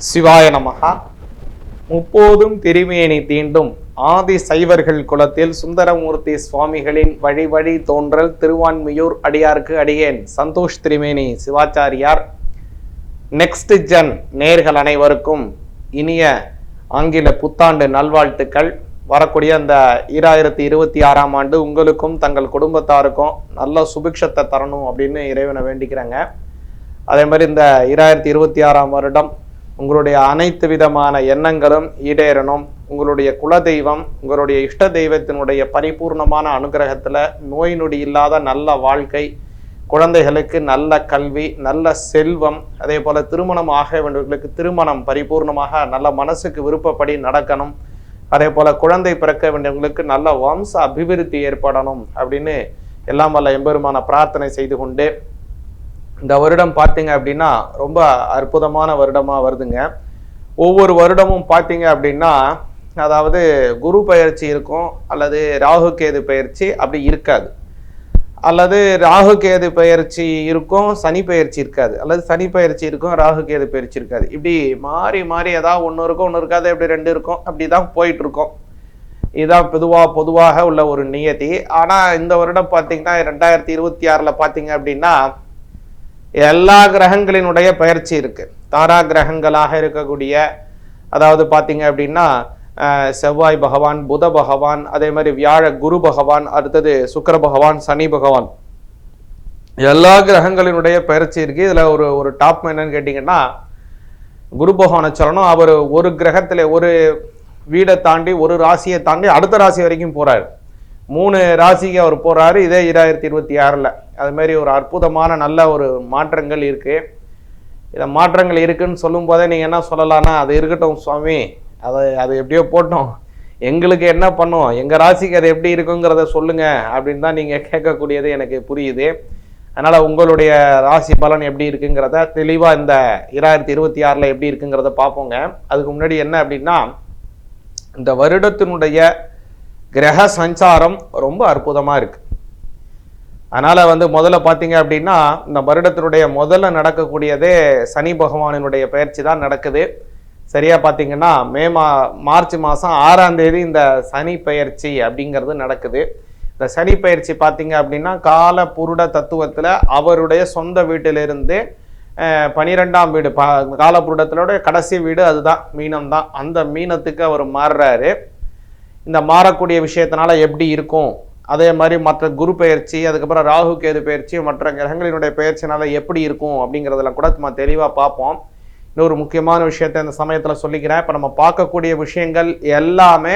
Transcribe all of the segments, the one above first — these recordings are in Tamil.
சிவாய நமகா. முப்போதும் திருமேனி தீண்டும் ஆதி சைவர்கள் குலத்தில் சுந்தரமூர்த்தி சுவாமிகளின் வழி வழி தோன்றல் திருவான்மியூர் அடியார்க்கு அடியேன் சந்தோஷ் திருமேனி சிவாச்சாரியார். நெக்ஸ்ட் ஜென் நேர்கள் அனைவருக்கும் இனிய ஆங்கில புத்தாண்டு நல்வாழ்த்துக்கள். வரக்கூடிய அந்த 2026ஆம் ஆண்டு உங்களுக்கும் தங்கள் குடும்பத்தாருக்கும் நல்ல சுபிக்ஷத்தை தரணும் அப்படின்னு இறைவனை வேண்டிக்கிறாங்க. அதே மாதிரி இந்த 2026ஆம் வருடம் உங்களுடைய அனைத்து விதமான எண்ணங்களும் ஈடேறணும். உங்களுடைய குலதெய்வம், உங்களுடைய இஷ்ட தெய்வத்தினுடைய பரிபூர்ணமான அனுகிரகத்தில் நோய் நொடி இல்லாத நல்ல வாழ்க்கை, குழந்தைகளுக்கு நல்ல கல்வி, நல்ல செல்வம், அதே போல் திருமணம் ஆக வேண்டியவர்களுக்கு திருமணம் பரிபூர்ணமாக நல்ல மனசுக்கு விருப்பப்படி நடக்கணும். அதே போல் குழந்தை பிறக்க வேண்டியவங்களுக்கு நல்ல வம்ச அபிவிருத்தி ஏற்படணும் அப்படின்னு எல்லாம் வல்ல எம்பெருமான பிரார்த்தனை செய்து கொண்டு இந்த வருடம் பார்த்தீங்க அப்படின்னா ரொம்ப அற்புதமான வருடமாக வருதுங்க. ஒவ்வொரு வருடமும் பார்த்தீங்க அப்படின்னா அதாவது குரு பயிற்சி இருக்கும், அல்லது ராகு கேது பயிற்சி அப்படி இருக்காது, அல்லது ராகு கேது பயிற்சி இருக்கும் சனி பயிற்சி இருக்காது, அல்லது சனி பயிற்சி இருக்கும் ராகு கேது பயிற்சி இருக்காது. இப்படி மாறி மாறி ஏதாவது ஒன்று இருக்கும் ஒன்று இருக்காது, இப்படி ரெண்டு இருக்கும், அப்படி தான் போயிட்டு இருக்கோம். இதுதான் பொதுவாக உள்ள ஒரு நியதி. ஆனால் இந்த வருடம் பார்த்தீங்கன்னா 2026 பார்த்தீங்க அப்படின்னா எல்லா கிரகங்களினுடைய பயிற்சி இருக்கு. தாரா கிரகங்களாக இருக்கக்கூடிய அதாவது பார்த்தீங்க அப்படின்னா செவ்வாய் பகவான், புத பகவான், அதே மாதிரி குரு பகவான், அடுத்தது சுக்கிர பகவான், சனி பகவான், எல்லா கிரகங்களினுடைய பயிற்சி இருக்கு. இதுல ஒரு டாப் என்னன்னு கேட்டீங்கன்னா குரு பகவானை சொல்லணும். அவர் ஒரு கிரகத்துல ஒரு வீடை தாண்டி ஒரு ராசியை தாண்டி அடுத்த ராசி வரைக்கும் போறாரு. 3 ராசிக்கு அவர் போறாரு. இதே 2026 அது மாதிரி ஒரு அற்புதமான நல்ல ஒரு மாற்றங்கள் இருக்கு. இதை மாற்றங்கள் இருக்குன்னு சொல்லும் போதே நீங்க என்ன சொல்லலாம்னா, அது இருக்கட்டும் சுவாமி, அது எப்படியோ போட்டோம், எங்களுக்கு என்ன பண்ணும், எங்க ராசிக்கு அது எப்படி இருக்குங்கிறத சொல்லுங்க அப்படின்னு தான் நீங்க கேட்கக்கூடியது எனக்கு புரியுது. அதனால உங்களுடைய ராசி பலன் எப்படி இருக்குங்கிறத தெளிவா இந்த 2026 எப்படி இருக்குங்கிறத பார்ப்போங்க. அதுக்கு முன்னாடி என்ன அப்படின்னா, இந்த வருடத்தினுடைய கிரக சஞ்சாரம் ரொம்ப அற்புதமா இருக்கு. அதனால முதல்ல பார்த்தீங்க அப்படின்னா இந்த வருடத்தினுடைய முதல்ல நடக்கக்கூடியதே சனி பகவானினுடைய பயிற்சி தான் நடக்குது. சரியா பார்த்தீங்கன்னா மார்ச் மாதம் 6ஆம் தேதி இந்த சனி பயிற்சி அப்படிங்கிறது நடக்குது. இந்த சனி பயிற்சி பார்த்தீங்க அப்படின்னா கால புருட தத்துவத்தில் அவருடைய சொந்த வீட்டிலிருந்து 12ஆம் வீடு காலப்புருடத்தினுடைய கடைசி வீடு அதுதான் மீனம் தான். அந்த மீனத்துக்கு அவர் மாறுறாரு. இந்த மாறக்கூடிய விஷயத்தினால எப்படி இருக்கும், அதே மாதிரி மற்ற குரு பயிற்சி, அதுக்கப்புறம் ராகு கேது பயிற்சி, மற்ற கிரகங்களினுடைய பயிற்சினால எப்படி இருக்கும் அப்படிங்கிறதெல்லாம் கூட நம்ம தெளிவாக பார்ப்போம். இன்னொரு முக்கியமான விஷயத்தை இந்த சமயத்தில் சொல்லிக்கிறேன். இப்போ நம்ம பார்க்கக்கூடிய விஷயங்கள் எல்லாமே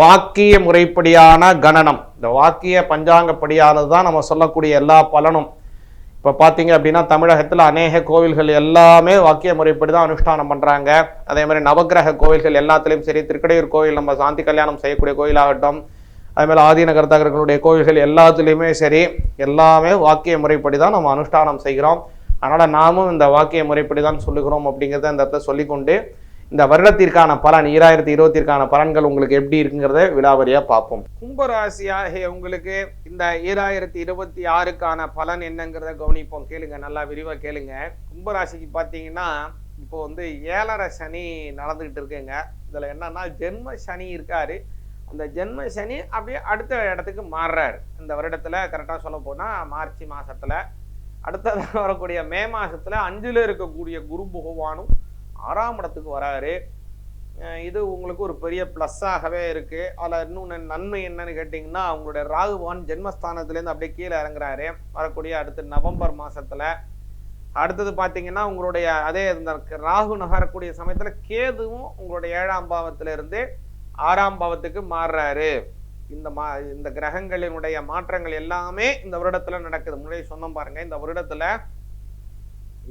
வாக்கிய முறைப்படியான கணனம், இந்த வாக்கிய பஞ்சாங்கப்படியானது தான் நம்ம சொல்லக்கூடிய எல்லா பலனும். இப்போ பார்த்தீங்க அப்படின்னா தமிழகத்தில் அநேக கோவில்கள் எல்லாமே வாக்கிய முறைப்படி தான் அனுஷ்டானம் பண்ணுறாங்க. அதே மாதிரி நவகிரக கோவில்கள் எல்லாத்துலேயும் சரி, திருக்கடையூர் கோவில் நம்ம சாந்தி கல்யாணம் செய்யக்கூடிய கோயிலாகட்டும், அதே மாதிரி ஆதீனகர்த்தர்களுடைய கோவில்கள் எல்லாத்துலேயுமே சரி, எல்லாமே வாக்கிய முறைப்படி தான் நம்ம அனுஷ்டானம் செய்கிறோம். அதனால் நாமும் இந்த வாக்கிய முறைப்படி தான் சொல்லுகிறோம் அப்படிங்கிறத இந்த இடத்துல சொல்லிக்கொண்டு இந்த வருடத்திற்கான பலன் 2020ற்கான பலன்கள் உங்களுக்கு எப்படி இருக்குங்கிறத விலாவரியா பார்ப்போம். கும்பராசியாகிய உங்களுக்கு இந்த 2026க்கான பலன் என்னங்கிறத கவனிப்போம். கேளுங்க, நல்லா விரிவா கேளுங்க. கும்பராசிக்கு பார்த்தீங்கன்னா இப்போ 7.5 சனி நடந்துகிட்டு இருக்குங்க. இதுல என்னன்னா ஜென்ம சனி இருக்காரு. அந்த ஜென்ம சனி அப்படியே அடுத்த இடத்துக்கு மாறுறாரு. இந்த வருடத்துல கரெக்டா சொல்ல போனா மார்ச் மாசத்துல, அடுத்ததாக வரக்கூடிய மே மாசத்துல 5ல் இருக்கக்கூடிய குரு பகவானும் 6ஆம் இடத்துக்கு வராரு. இது உங்களுக்கு ஒரு பெரிய ப்ளஸ்ஸாகவே இருக்கு. அதில் இன்னும் நன்மை என்னன்னு கேட்டிங்கன்னா, உங்களுடைய ராகு பகவான் ஜென்மஸ்தானத்துலேருந்து அப்படியே கீழே இறங்குறாரு வரக்கூடிய அடுத்த நவம்பர் மாதத்தில். அடுத்தது பார்த்தீங்கன்னா உங்களுடைய அதே இந்த ராகு நகரக்கூடிய சமயத்தில் கேதுவும் உங்களுடைய 7ஆம் பாவத்திலிருந்து 6ஆம் பாவத்துக்கு மாறுறாரு. இந்த கிரகங்களினுடைய மாற்றங்கள் எல்லாமே இந்த வருடத்தில் நடக்குது. முன்னாடி சொன்னோம் பாருங்க, இந்த வருடத்தில்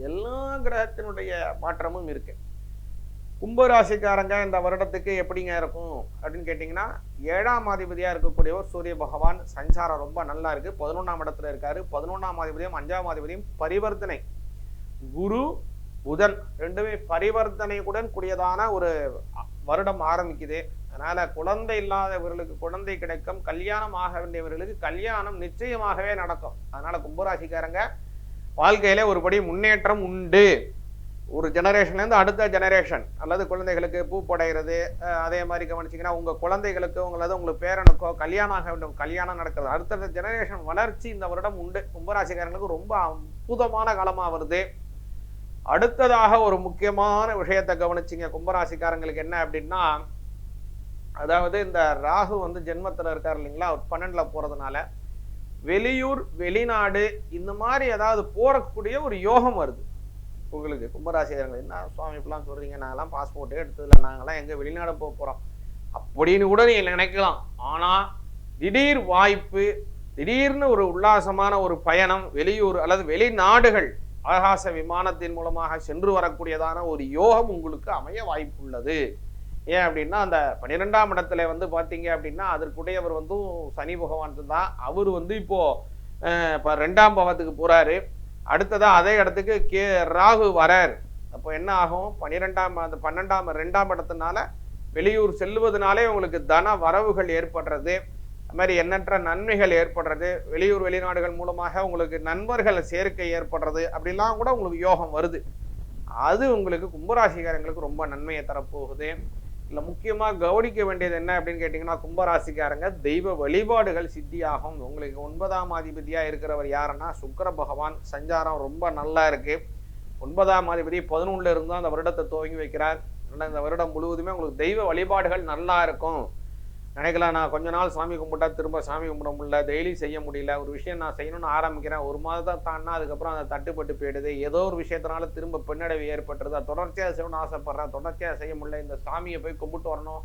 எல்லா கிரகத்தினுடைய மாற்றமும் இருக்கு. கும்பராசிக்காரங்க இந்த வருடத்துக்கு எப்படிங்க இருக்கும் அப்படின்னு கேட்டீங்கன்னா, 7ஆம் அதிபதியா இருக்கக்கூடியவர் சூரிய பகவான் சஞ்சாரம் ரொம்ப நல்லா இருக்கு. 11ஆம் இடத்துல இருக்காரு. 11ஆம் அதிபதியும் 5ஆம் அதிபதியும் பரிவர்த்தனை. குரு புதன் ரெண்டுமே பரிவர்த்தனையுடன் கூடியதான ஒரு வருடம் ஆரம்பிக்குது. அதனால குழந்தை இல்லாதவர்களுக்கு குழந்தை கிடைக்கும், கல்யாணம் ஆக வேண்டியவர்களுக்கு கல்யாணம் நிச்சயமாகவே நடக்கும். அதனால கும்பராசிக்காரங்க வாழ்க்கையில ஒருபடி முன்னேற்றம் உண்டு. ஒரு ஜெனரேஷன்லேருந்து அடுத்த ஜெனரேஷன் அல்லது குழந்தைகளுக்கு பூ படைகிறது. அதே மாதிரி கவனிச்சிங்கன்னா உங்கள் குழந்தைகளுக்கு உங்களுக்கு பேரனுக்கோ கல்யாணம் ஆக வேண்டும், கல்யாணம் நடக்கிறது, அடுத்த ஜெனரேஷன் வளர்ச்சி இந்த வருடம் உண்டு. கும்பராசிக்காரங்களுக்கு ரொம்ப அற்புதமான காலமாக வருது. அடுத்ததாக ஒரு முக்கியமான விஷயத்தை கவனிச்சிங்க கும்பராசிக்காரங்களுக்கு என்ன அப்படின்னா, அதாவது இந்த ராகு ஜென்மத்தில் இருக்கார் இல்லைங்களா, அவர் 12ல் போகிறதுனால வெளியூர் வெளிநாடு இந்த மாதிரி ஏதாவது போறக்கூடிய ஒரு யோகம் வருது உங்களுக்கு. கும்பராசிக்காரங்க என்ன சுவாமி இப்பெல்லாம் சொல்றீங்க, நாங்கெல்லாம் பாஸ்போர்ட்டே எடுத்ததில்லை, நாங்கெல்லாம் எங்க வெளிநாடு போக போறோம் அப்படின்னு கூட நீங்க நினைக்கலாம். ஆனா திடீர் வாய்ப்பு, திடீர்னு ஒரு உல்லாசமான ஒரு பயணம், வெளியூர் அல்லது வெளிநாடுகள் ஆகாச விமானத்தின் மூலமாக சென்று வரக்கூடியதான ஒரு யோகம் உங்களுக்கு அமைய வாய்ப்பு உள்ளது. ஏன் அப்படின்னா அந்த 12ஆம் இடத்துல பார்த்தீங்க அப்படின்னா அதற்குடையவர் சனி பகவான் தான். அவர் இப்போ 2ஆம் பாவத்துக்கு போறாரு. அடுத்ததா அதே இடத்துக்கு ராகு வரார். அப்போ என்ன ஆகும், 2ஆம் இடத்தினால வெளியூர் செல்வதனாலே உங்களுக்கு தன வரவுகள் ஏற்படுறது, அது மாதிரி எண்ணற்ற நன்மைகள் ஏற்படுறது, வெளியூர் வெளிநாடுகள் மூலமாக உங்களுக்கு நண்பர்கள் சேர்க்கை ஏற்படுறது, அப்படிலாம் கூட உங்களுக்கு யோகம் வருது. அது உங்களுக்கு கும்பராசிக்காரங்களுக்கு ரொம்ப நன்மையை தரப்போகுது. இல்லை முக்கியமாக கவனிக்க வேண்டியது என்ன அப்படின்னு கேட்டிங்கன்னா, கும்பராசிக்காரங்க தெய்வ வழிபாடுகள் சித்தியாகும். உங்களுக்கு 9ஆம் அதிபதியாக இருக்கிறவர் யாருன்னா சுக்கிர பகவான். சஞ்சாரம் ரொம்ப நல்லா இருக்குது. 9ஆம் அதிபதி 11ல் இருந்து அந்த வருடத்தை துவங்கி வைக்கிறார். இந்த வருடம் முழுவதுமே உங்களுக்கு தெய்வ வழிபாடுகள் நல்லா இருக்கும். நினைக்கலாம், நான் கொஞ்ச நாள் சாமி கும்பிட்டா திரும்ப சாமி கும்பிட முடியல, டெய்லி செய்ய முடியல, ஒரு விஷயம் நான் செய்யணும்னு ஆரம்பிக்கிறேன், ஒரு மாதம் தாண்டா அதுக்கப்புறம் அதை தட்டுப்பட்டு போயிடுது, ஏதோ ஒரு விஷயத்தினால திரும்ப பின்னடைவு ஏற்பட்டுருது, தொடர்ச்சியாக செய்யணும்னு ஆசைப்படுறேன், தொடர்ச்சியாக செய்ய முடியல, இந்த சாமியை போய் கும்பிட்டு வரணும்,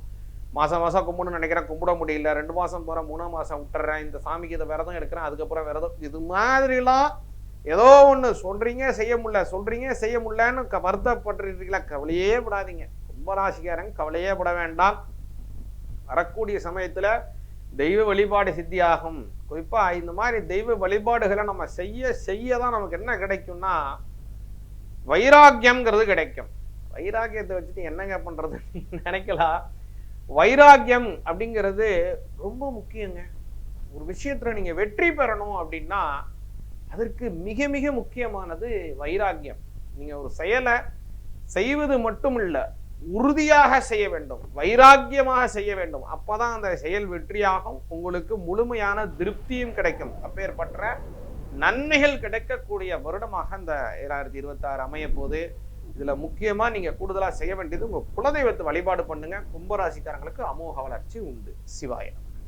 மாதம் கும்பிடணும்னு நினைக்கிறேன், கும்பிட முடியல, 2 மாதம் போகிறேன், 3ஆம் மாதம் விட்டுறேன், இந்த சாமிக்கு இதை விரதம் எடுக்கிறேன், அதுக்கப்புறம் விரதம், இது மாதிரிலாம் ஏதோ ஒன்று சொல்கிறீங்க செய்ய முடியல, சொல்கிறீங்க செய்ய முடியலன்னு வருத்தப்பட்டுருக்கீங்களா, கவலையே படாதீங்க. கும்பராசிக்காரங்க கவலையே பட வேண்டாம். வரக்கூடிய சமயத்துல தெய்வ வழிபாடு சித்தியாகும். குறிப்பா இந்த மாதிரி தெய்வ வழிபாடுகளை நம்ம செய்ய தான் நமக்கு என்ன கிடைக்கும்னா வைராக்கியம்ங்கிறது கிடைக்கும். வைராக்கியத்தை வச்சுட்டு என்னங்க பண்றது நினைக்கலாம். வைராக்கியம் அப்படிங்கிறது ரொம்ப முக்கியங்க. ஒரு விஷயத்துல நீங்க வெற்றி பெறணும் அப்படின்னா அதற்கு மிக மிக முக்கியமானது வைராக்கியம். நீங்க ஒரு செயலை செய்வது மட்டும் இல்லை, உறுதியாக செய்ய வேண்டும், வைராக்கியமாக செய்ய வேண்டும். அப்பதான் அந்த செயல் வெற்றியாகும், உங்களுக்கு முழுமையான திருப்தியும் கிடைக்கும். அப்பேற்பட்ட நன்மைகள் கிடைக்கக்கூடிய வருடமாக இந்த 2026 அமைய போது. இதுல முக்கியமா நீங்க கூடுதலா செய்ய வேண்டியது உங்க குலதெய்வத்தை வழிபாடு பண்ணுங்க. கும்பராசிக்காரங்களுக்கு அமோக வளர்ச்சி உண்டு. சிவாய.